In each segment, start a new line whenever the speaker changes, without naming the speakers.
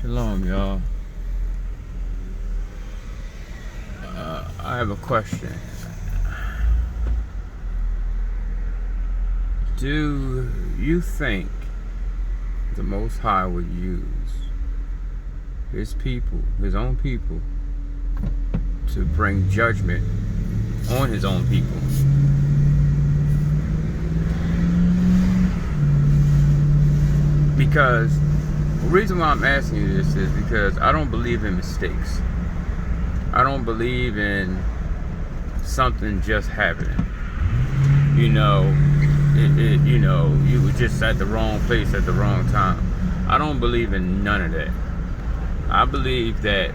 Shalom, y'all. I have a question. Do you think the Most High would use his people, his own people, to bring judgment on his own people? Because the reason why I'm asking you this is because I don't believe in mistakes. I don't believe in something just happening. You know, you were just at the wrong place at the wrong time. I don't believe in none of that. I believe that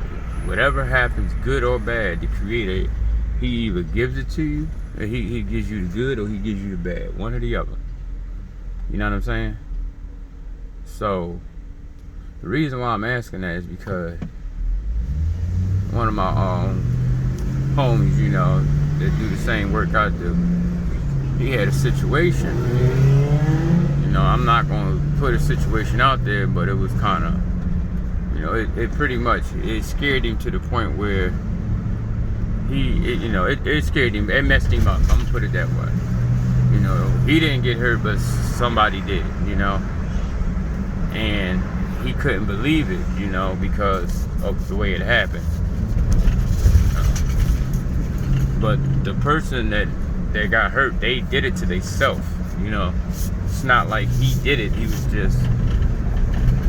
whatever happens, good or bad, the Creator, he either gives it to you, or he gives you the good, or he gives you the bad. One or the other. You know what I'm saying? So, the reason why I'm asking that is because one of my homies, you know, that do the same work I do, he had a situation. You know, I'm not going to put a situation out there, but it was kind of, you know, it pretty much, it scared him to the point where it scared him, it messed him up. I'm going to put it that way. You know, he didn't get hurt, but somebody did, you know. And he couldn't believe it, you know, because of the way it happened. But the person that got hurt, they did it to themselves, you know. It's not like he did it, he was just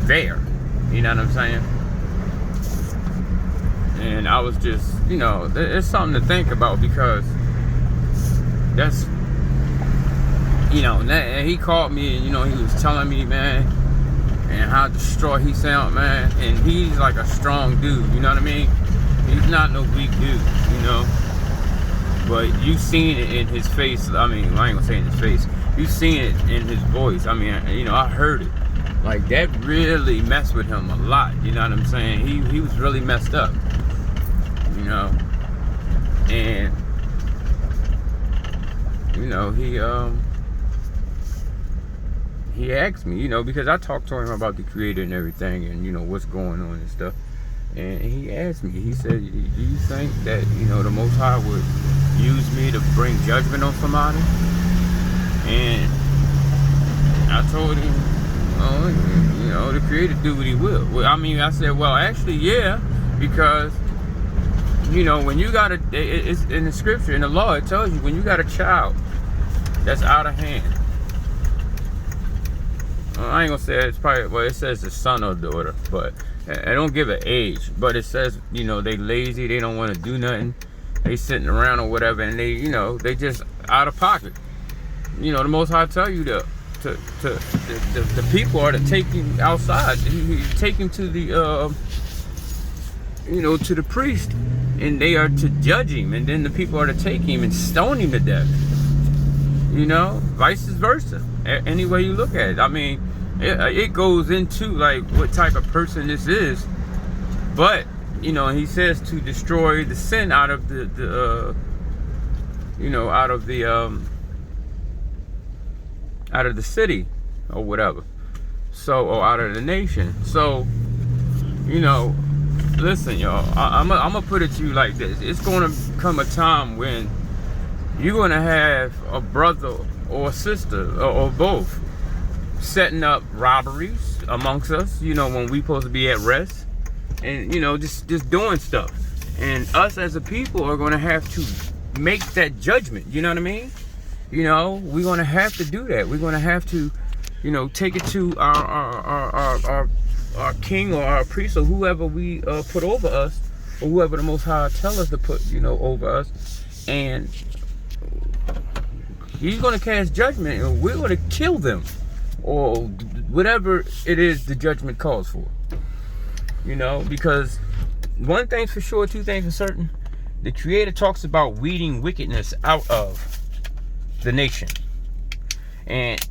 there. You know what I'm saying? And I was just, you know, it's something to think about, because that's, you know, and he called me and, you know, he was telling me, man, and how distraught he sound, man. And he's like a strong dude, you know what I mean? He's not no weak dude, you know? But you seen it in his face. I mean, I ain't gonna say in his face. You seen it in his voice. I mean, you know, I heard it. Like, that really messed with him a lot, you know what I'm saying? He was really messed up, you know? And, you know, he asked me, you know, because I talked to him about the Creator and everything, and, you know, what's going on and stuff. And he asked me, he said, do you think that, you know, the Most High would use me to bring judgment on somebody? And I told him, oh, you know, the Creator do what he will. Well, I mean, I said, well, actually, yeah, because, you know, when you got it's in the scripture, in the law, it tells you, when you got a child that's out of hand, I ain't gonna say it's probably, well, it says the son or daughter, but I don't give an age. But it says, you know, they lazy, they don't want to do nothing, they sitting around or whatever, and they, you know, they just out of pocket. You know, the Most High tell you the people are to take him outside. He take him to the, you know, to the priest, and they are to judge him, and then the people are to take him and stone him to death. You know, vice versa. Any way you look at it. I mean, it goes into like what type of person this is. But, you know, he says to destroy the sin out of the you know, out of the city or whatever. So, or out of the nation. So, you know, listen, y'all, I'm gonna put it to you like this. It's gonna come a time when you're gonna have a brother or a sister or both setting up robberies amongst us, you know, when we supposed to be at rest, and, you know, just doing stuff. And us as a people are gonna have to make that judgment, you know what I mean? You know, we're gonna have to do that. We're gonna have to, you know, take it to our king or our priest or whoever we put over us, or whoever the Most High tell us to put, you know, over us, and he's going to cast judgment, and we're going to kill them, or whatever it is the judgment calls for. You know, because one thing's for sure, two things for certain. The Creator talks about weeding wickedness out of the nation. And,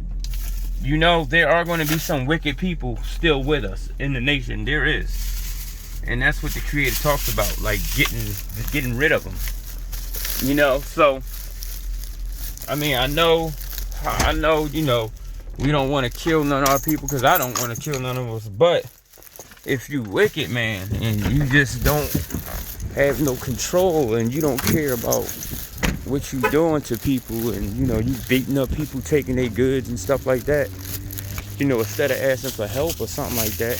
you know, there are going to be some wicked people still with us in the nation. There is. And that's what the Creator talks about, like getting rid of them. You know, so, I mean, I know, you know, we don't want to kill none of our people, because I don't want to kill none of us, but if you wicked, man, and you just don't have no control and you don't care about what you doing to people, and you know you beating up people, taking their goods and stuff like that, you know, instead of asking for help or something like that,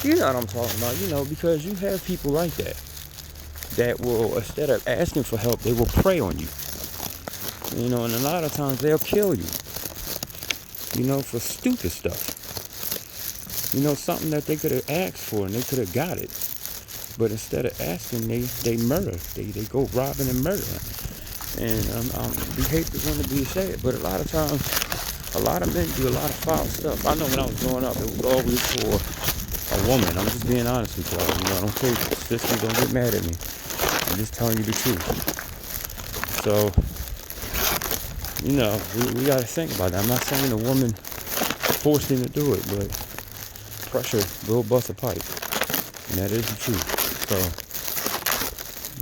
you know what I'm talking about, you know, because you have people like that will, instead of asking for help, they will prey on you, you know, and a lot of times they'll kill you, you know, for stupid stuff. You know, something that they could have asked for and they could have got it. But instead of asking, they murder. They go robbing and murdering. And we hate to want to be said, but a lot of times, a lot of men do a lot of foul stuff. I know when I was growing up, it was always for a woman. I'm just being honest with y'all. You know, don't take sisters, don't get mad at me. I'm just telling you the truth. So, you know, we got to think about that. I'm not saying a woman forced him to do it, but pressure will bust a pipe, and that is the truth. So,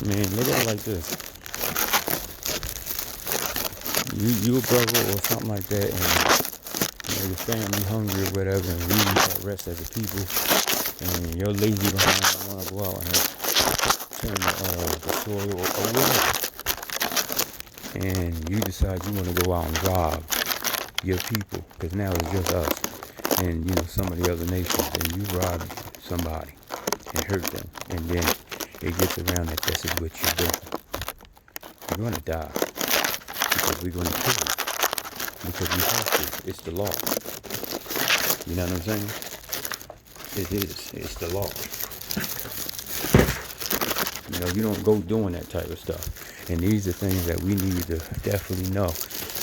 man, look at it like this: you a brother or something like that, and you know, your family hungry or whatever, and we need that rest as a people, and you're lazy behind, don't want to go out and turn the soil or whatever, and you decide you want to go out and rob your people, because now it's just us. And you know, some of the other nations, and you rob somebody and hurt them, and then it gets around that this is what you're doing. You're going to die, because we're going to kill you, because we have to. It's the law. You know what I'm saying? It is. It's the law. You know, you don't go doing that type of stuff. And these are things that we need to definitely know.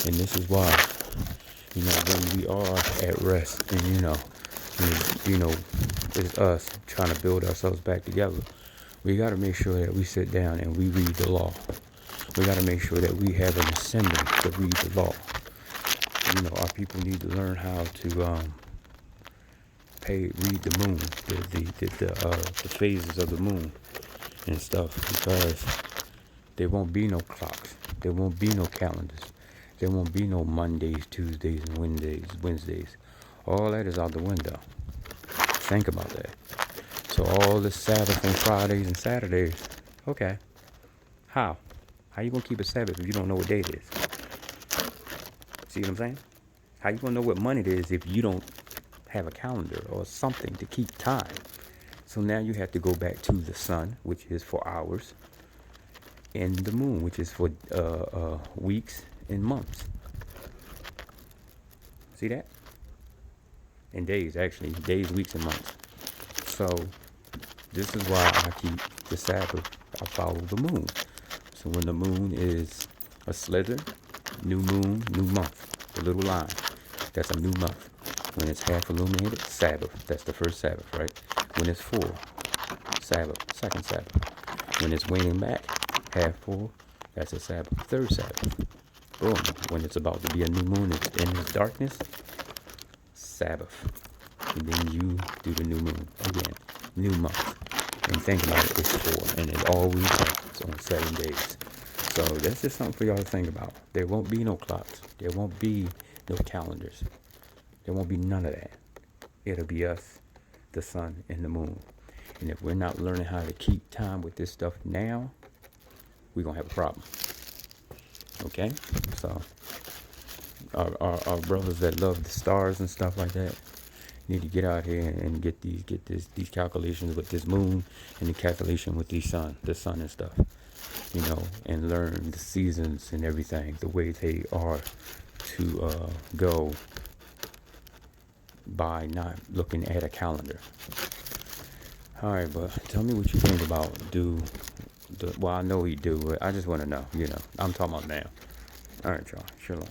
And this is why, you know, when we are at rest, and you know, it's us trying to build ourselves back together, we got to make sure that we sit down and we read the law. We got to make sure that we have an assembly to read the law. You know, our people need to learn how to read the moon, the phases of the moon and stuff, because there won't be no clocks. There won't be no calendars. There won't be no Mondays, Tuesdays, and Wednesdays. All that is out the window. Think about that. So all the Sabbath and Fridays and Saturdays, okay. How you gonna keep a Sabbath if you don't know what day it is? See what I'm saying? How you gonna know what month it is if you don't have a calendar or something to keep time? So now you have to go back to the sun, which is for hours, and the moon, which is for weeks and months. See that? And days, actually. Days, weeks, and months. So this is why I keep the Sabbath. I follow the moon. So when the moon is a slither, new moon, new month. The little line, that's a new month. When it's half illuminated, Sabbath. That's the first Sabbath, right? When it's full, Sabbath, second Sabbath. When it's waning back, half full, that's a Sabbath, third Sabbath. Boom. When it's about to be a new moon, it's in its darkness, Sabbath. And then you do the new moon again, new month. And think about it, it's 4, and it always happens on 7 days. So that's just something for y'all to think about. There won't be no clocks. There won't be no calendars. There won't be none of that. It'll be us, the sun, and the moon. And if we're not learning how to keep time with this stuff now, we're going to have a problem. Okay? So, our brothers that love the stars and stuff like that need to get out here and get these calculations with this moon, and the calculation with the sun and stuff, you know, and learn the seasons and everything, the way they are to go by not looking at a calendar. All right, but tell me what you think about well, I know you do, but I just want to know, you know. I'm talking about now. All right, y'all. Shalom.